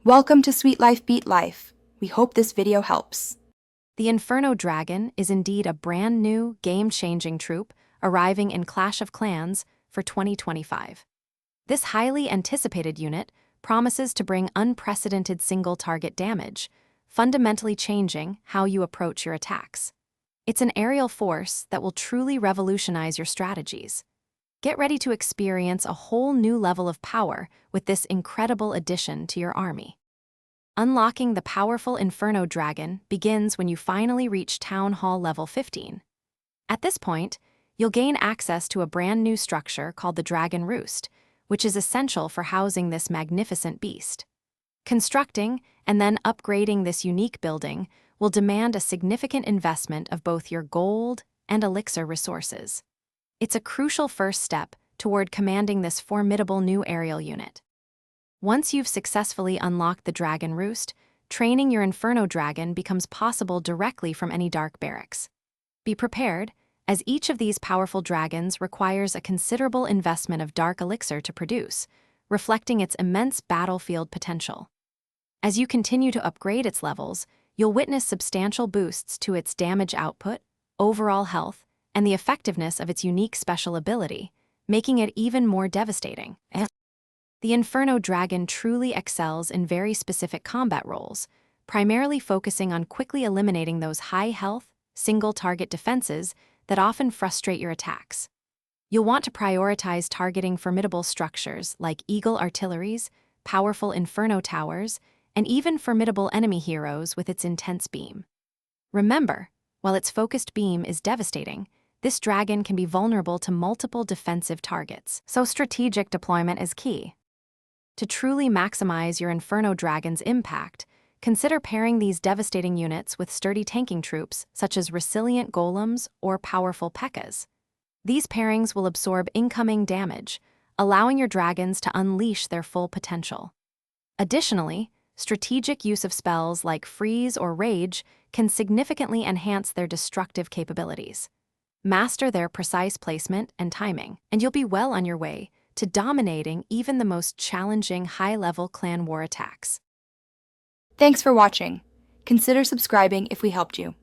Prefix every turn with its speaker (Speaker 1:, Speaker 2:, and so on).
Speaker 1: Welcome to Sweet Life Beat Life. We hope this video helps.
Speaker 2: The Inferno Dragon is indeed a brand new, game-changing troop arriving in Clash of Clans for 2025. This highly anticipated unit promises to bring unprecedented single-target damage, fundamentally changing how you approach your attacks. It's an aerial force that will truly revolutionize your strategies. Get ready to experience a whole new level of power with this incredible addition to your army. Unlocking the powerful Inferno Dragon begins when you finally reach Town Hall level 15. At this point, you'll gain access to a brand new structure called the Dragon Roost, which is essential for housing this magnificent beast. Constructing and then upgrading this unique building will demand a significant investment of both your gold and elixir resources. It's a crucial first step toward commanding this formidable new aerial unit. Once you've successfully unlocked the Dragon Roost, training your Inferno Dragon becomes possible directly from any dark barracks. Be prepared, as each of these powerful dragons requires a considerable investment of dark elixir to produce, reflecting its immense battlefield potential. As you continue to upgrade its levels, you'll witness substantial boosts to its damage output, overall health, and the effectiveness of its unique special ability, making it even more devastating. The Inferno Dragon truly excels in very specific combat roles, primarily focusing on quickly eliminating those high-health, single-target defenses that often frustrate your attacks. You'll want to prioritize targeting formidable structures like Eagle artilleries, powerful Inferno towers, and even formidable enemy heroes with its intense beam. Remember, while its focused beam is devastating, this dragon can be vulnerable to multiple defensive targets, so strategic deployment is key. To truly maximize your Inferno Dragon's impact, consider pairing these devastating units with sturdy tanking troops such as resilient golems or powerful P.E.K.K.A.s. These pairings will absorb incoming damage, allowing your dragons to unleash their full potential. Additionally, strategic use of spells like Freeze or Rage can significantly enhance their destructive capabilities. Master their precise placement and timing, and you'll be well on your way to dominating even the most challenging high-level clan war attacks.
Speaker 1: Thanks for watching. Consider subscribing if we helped you.